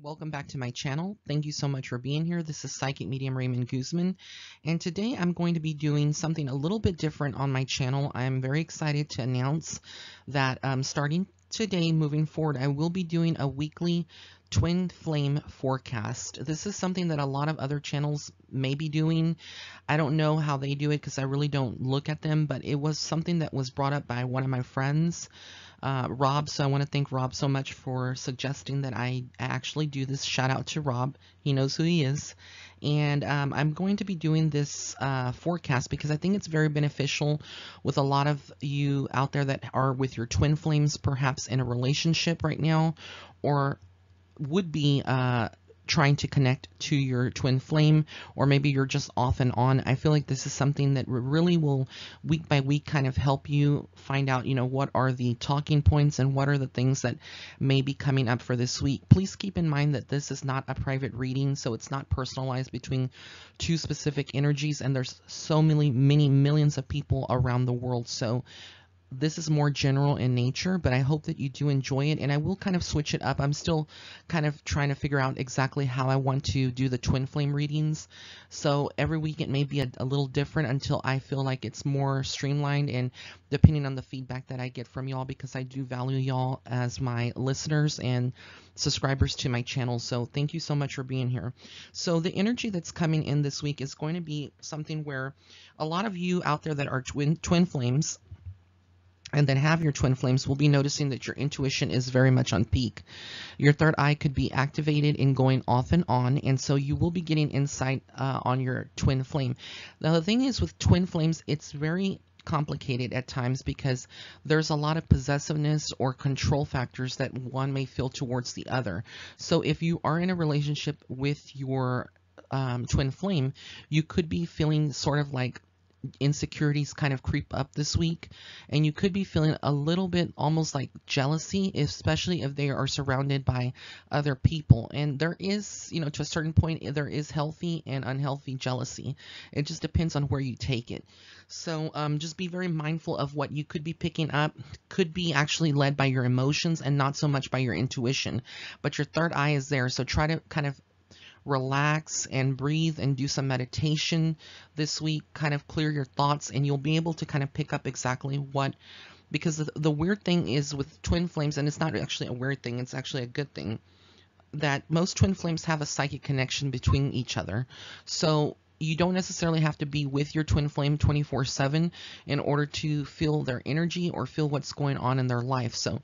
Welcome back to my channel. Thank you so much for being here. This is Psychic Medium Raymond Guzman, and today I'm going to be doing something a little bit different on my channel. I'm very excited to announce that starting today, moving forward, I will be doing a weekly twin flame forecast. This is something that a lot of other channels may be doing. I don't know how they do it because I really don't look at them, but it was something that was brought up by one of my friends, Rob. So I want to thank Rob so much for suggesting that I actually do this. Shout out to Rob. He knows who he is. And I'm going to be doing this forecast because I think it's very beneficial with a lot of you out there that are with your twin flames, perhaps in a relationship right now, or would be trying to connect to your twin flame, or maybe you're just off and on. I feel like this is something that really will week by week kind of help you find out, what are the talking points and what are the things that may be coming up for this week. Please keep in mind that this is not a private reading, so it's not personalized between two specific energies, and there's so many millions of people around the world. So this is more general in nature, but I hope that you do enjoy it, and I will kind of switch it up. I'm still kind of trying to figure out exactly how I want to do the twin flame readings. So every week it may be a little different until I feel like it's more streamlined, and depending on the feedback that I get from y'all, because I do value y'all as my listeners and subscribers to my channel. So thank you so much for being here. So the energy that's coming in this week is going to be something where a lot of you out there that are twin flames and then have your twin flames will be noticing that your intuition is very much on peak. Your third eye could be activated and going off and on, and so you will be getting insight on your twin flame. Now the thing is with twin flames, it's very complicated at times because there's a lot of possessiveness or control factors that one may feel towards the other. So if you are in a relationship with your twin flame, you could be feeling sort of like insecurities kind of creep up this week, and you could be feeling a little bit almost like jealousy, especially if they are surrounded by other people. And there is, to a certain point, there is healthy and unhealthy jealousy. It just depends on where you take it. So just be very mindful of what you could be picking up. Could be actually led by your emotions and not so much by your intuition, but your third eye is there, so try to kind of relax and breathe and do some meditation this week. Kind of clear your thoughts, and you'll be able to kind of pick up exactly what, because the weird thing is with twin flames, and it's not actually a weird thing, it's actually a good thing, that most twin flames have a psychic connection between each other. So you don't necessarily have to be with your twin flame 24/7 in order to feel their energy or feel what's going on in their life. So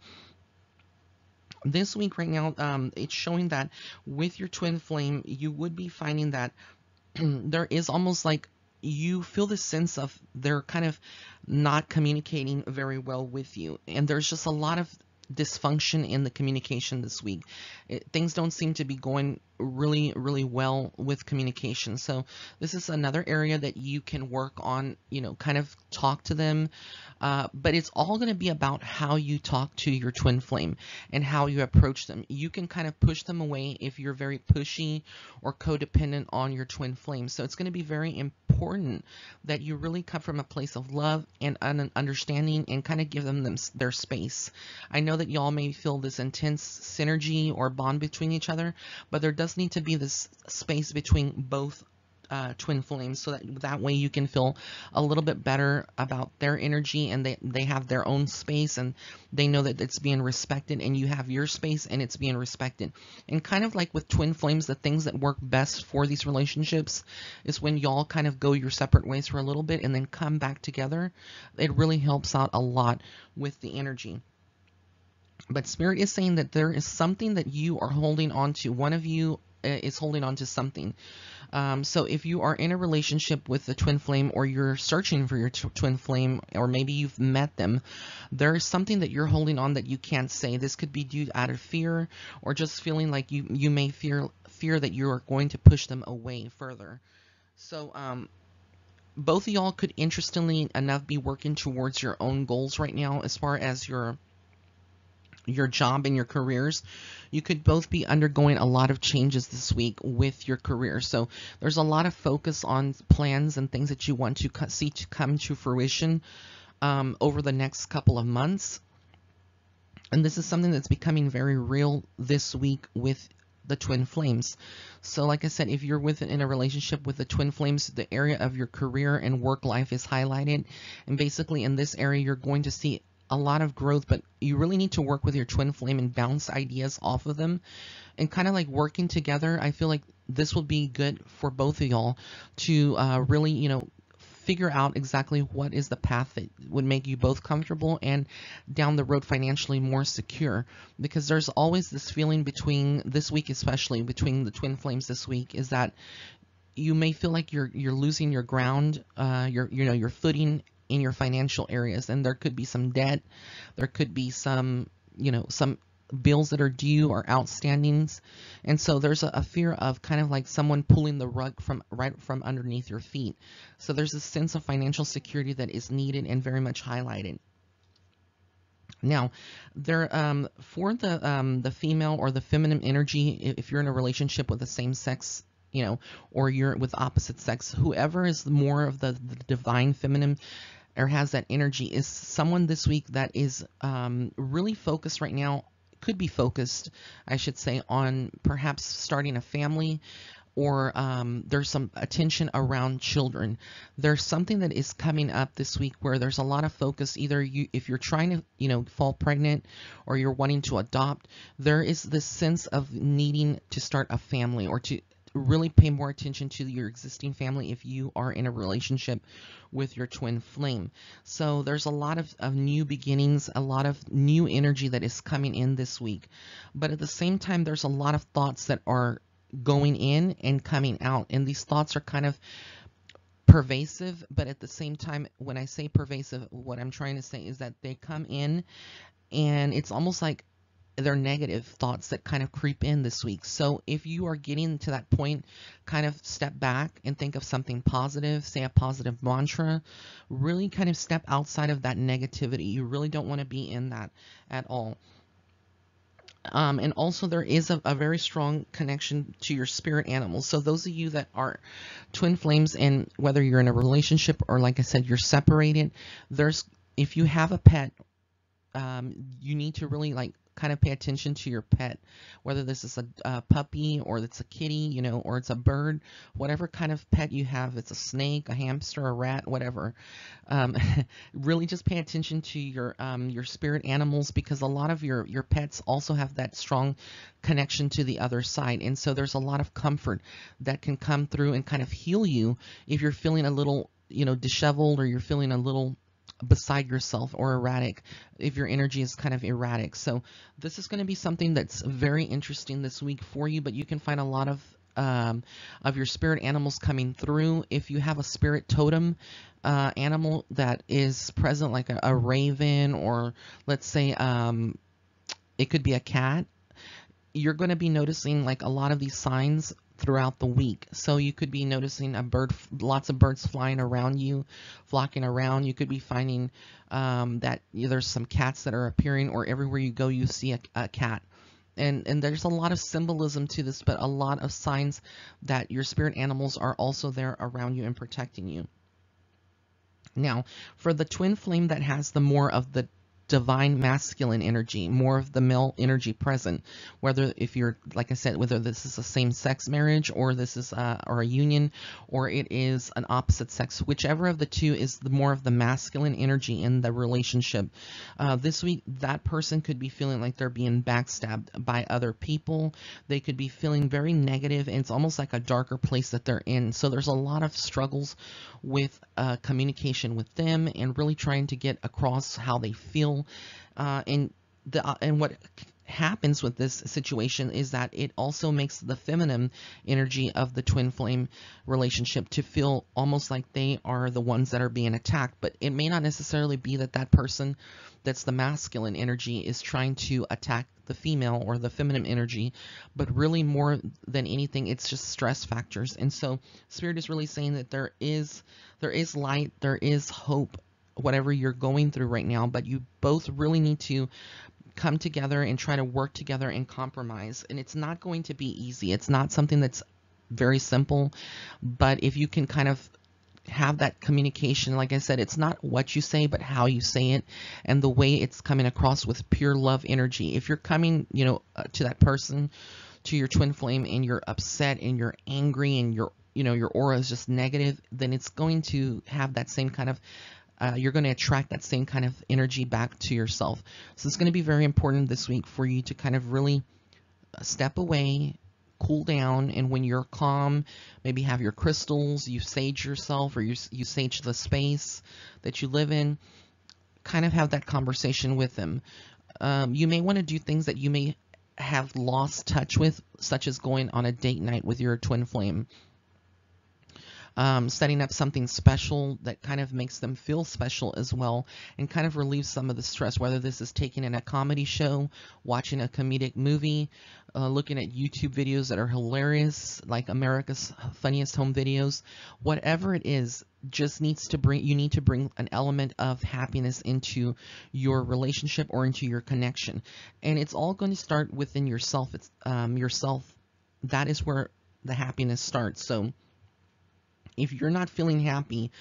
this week right now, it's showing that with your twin flame, you would be finding that there is almost like you feel the sense of they're kind of not communicating very well with you. And there's just a lot of dysfunction in the communication this week. Things don't seem to be going really well with communication. So this is another area that you can work on, kind of talk to them. But it's all going to be about how you talk to your twin flame and how you approach them. You can kind of push them away if you're very pushy or codependent on your twin flame. So it's going to be very important that you really come from a place of love and understanding and kind of give them their space. I know that y'all may feel this intense synergy or bond between each other, but there does need to be this space between both twin flames, so that way you can feel a little bit better about their energy, and they have their own space, and they know that it's being respected, and you have your space and it's being respected. And kind of like with twin flames, the things that work best for these relationships is when y'all kind of go your separate ways for a little bit and then come back together. It really helps out a lot with the energy. But Spirit is saying that there is something that you are holding on to. One of you is holding on to something. So if you are in a relationship with a twin flame, or you're searching for your twin flame, or maybe you've met them, there's something that you're holding on that you can't say. This could be due out of fear, or just feeling like you may fear that you are going to push them away further. So both of y'all could, interestingly enough, be working towards your own goals right now as far as your job and your careers. You could both be undergoing a lot of changes this week with your career. So there's a lot of focus on plans and things that you want to see to come to fruition over the next couple of months. And this is something that's becoming very real this week with the twin flames. So like I said, if you're in a relationship with the twin flames, the area of your career and work life is highlighted. And basically in this area, you're going to see a lot of growth, but you really need to work with your twin flame and bounce ideas off of them and kind of like working together. I feel like this will be good for both of y'all to really, figure out exactly what is the path that would make you both comfortable and down the road financially more secure, because there's always this feeling between this week, especially between the twin flames this week, is that you may feel like you're losing your ground, your footing in your financial areas, and there could be some debt, there could be some some bills that are due or outstandings, and so there's a fear of kind of like someone pulling the rug from underneath your feet. So there's a sense of financial security that is needed and very much highlighted. Now, there for the female or the feminine energy, if you're in a relationship with the same sex, or you're with opposite sex, whoever is more of the divine feminine or has that energy is someone this week that is really focused right now, could be focused, I should say, on perhaps starting a family, or there's some attention around children. There's something that is coming up this week where there's a lot of focus, either if you're trying to, fall pregnant or you're wanting to adopt, there is this sense of needing to start a family or to really pay more attention to your existing family if you are in a relationship with your twin flame. So there's a lot of new beginnings, a lot of new energy that is coming in this week. But at the same time, there's a lot of thoughts that are going in and coming out. And these thoughts are kind of pervasive, but at the same time, when I say pervasive, what I'm trying to say is that they come in and it's almost like they're negative thoughts that kind of creep in this week. So if you are getting to that point, kind of step back and think of something positive, say a positive mantra, really kind of step outside of that negativity. You really don't want to be in that at all. And also there is a very strong connection to your spirit animals. So those of you that are twin flames, and whether you're in a relationship or like I said, you're separated, if you have a pet, you need to really kind of pay attention to your pet, whether this is a puppy or it's a kitty, or it's a bird, whatever kind of pet you have, it's a snake, a hamster, a rat, whatever. Really just pay attention to your spirit animals, because a lot of your pets also have that strong connection to the other side. And so there's a lot of comfort that can come through and kind of heal you if you're feeling a little, disheveled, or you're feeling a little beside yourself or erratic, if your energy is kind of erratic. So this is going to be something that's very interesting this week for you, but you can find a lot of your spirit animals coming through. If you have a spirit totem animal that is present, like a raven, or let's say it could be a cat, you're going to be noticing like a lot of these signs throughout the week. So you could be noticing lots of birds flying around you, flocking around. You could be finding that there's some cats that are appearing, or everywhere you go you see a cat. And there's a lot of symbolism to this, but a lot of signs that your spirit animals are also there around you and protecting you. Now, for the twin flame that has the more of the divine masculine energy, more of the male energy present, whether if you're, like I said, whether this is a same-sex marriage, or this is or a union, or it is an opposite sex, whichever of the two is the more of the masculine energy in the relationship. This week, that person could be feeling like they're being backstabbed by other people. They could be feeling very negative, and it's almost like a darker place that they're in. So there's a lot of struggles with communication with them, and really trying to get across how they feel. And what happens with this situation is that it also makes the feminine energy of the twin flame relationship to feel almost like they are the ones that are being attacked. But it may not necessarily be that person that's the masculine energy is trying to attack the female or the feminine energy, but really more than anything, it's just stress factors. And so Spirit is really saying that there is light, there is hope, whatever you're going through right now, but you both really need to come together and try to work together and compromise. And it's not going to be easy. It's not something that's very simple, but if you can kind of have that communication, like I said, it's not what you say, but how you say it and the way it's coming across with pure love energy. If you're coming, to that person to your twin flame and you're upset and you're angry and your aura is just negative, then it's going to have that same kind of you're going to attract that same kind of energy back to yourself. So it's going to be very important this week for you to kind of really step away, cool down, and when you're calm, maybe have your crystals, you sage yourself, or you sage the space that you live in. Kind of have that conversation with them. You may want to do things that you may have lost touch with, such as going on a date night with your twin flame. Setting up something special that kind of makes them feel special as well, and kind of relieves some of the stress, whether this is taking in a comedy show, watching a comedic movie, looking at YouTube videos that are hilarious, like America's Funniest Home Videos. Whatever it is, just needs to bring, you need to bring an element of happiness into your relationship or into your connection. And it's all going to start within yourself. It's yourself. That is where the happiness starts. So if you're not feeling happy,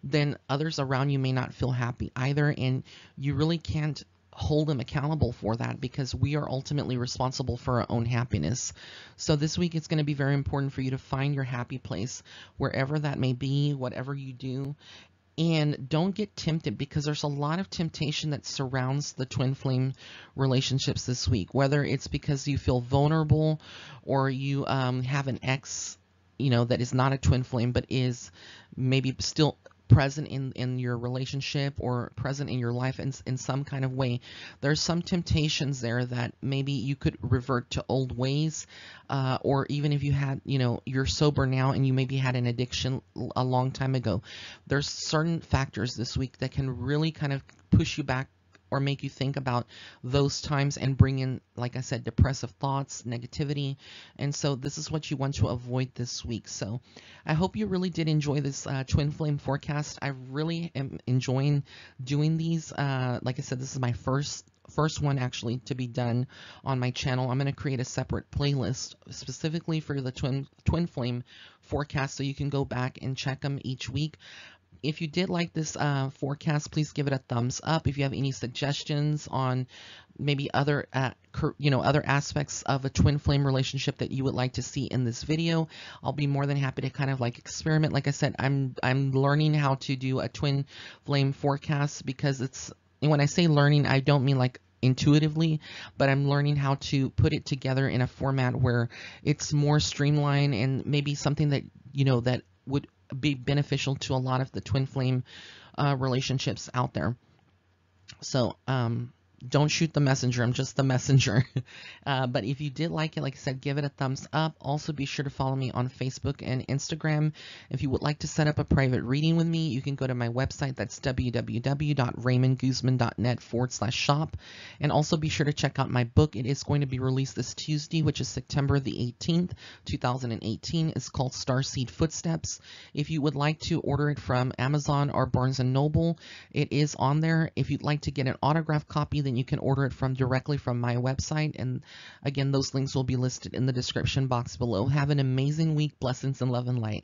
then others around you may not feel happy either, and you really can't hold them accountable for that, because we are ultimately responsible for our own happiness. So this week it's going to be very important for you to find your happy place, wherever that may be, whatever you do. And don't get tempted, because there's a lot of temptation that surrounds the twin flame relationships this week, whether it's because you feel vulnerable, or you have an ex that is not a twin flame but is maybe still present in your relationship or present in your life in some kind of way. There's some temptations there that maybe you could revert to old ways, or even if you had, you're sober now and you maybe had an addiction a long time ago. There's certain factors this week that can really kind of push you back or make you think about those times and bring in, like I said, depressive thoughts, negativity. And so this is what you want to avoid this week. So I hope you really did enjoy this twin flame forecast. I really am enjoying doing these. Like I said, this is my first one actually to be done on my channel. I'm going to create a separate playlist specifically for the twin flame forecast, so you can go back and check them each week. If you did like this forecast, please give it a thumbs up. If you have any suggestions on maybe other other aspects of a twin flame relationship that you would like to see in this video, I'll be more than happy to kind of like experiment. Like I said, I'm learning how to do a twin flame forecast, because it's, when I say learning, I don't mean like intuitively, but I'm learning how to put it together in a format where it's more streamlined and maybe something that that would be beneficial to a lot of the twin flame relationships out there. So don't shoot the messenger, I'm just the messenger. But if you did like it, like I said, give it a thumbs up. Also be sure to follow me on Facebook and Instagram. If you would like to set up a private reading with me, you can go to my website. That's www.raymondguzman.net/shop. And also be sure to check out my book. It is going to be released this Tuesday, which is September the 18th, 2018. It's called Starseed Footsteps. If you would like to order it from Amazon or Barnes & Noble, it is on there. If you'd like to get an autographed copy, then you can order it directly from my website. And again, those links will be listed in the description box below. Have an amazing week. Blessings and love and light.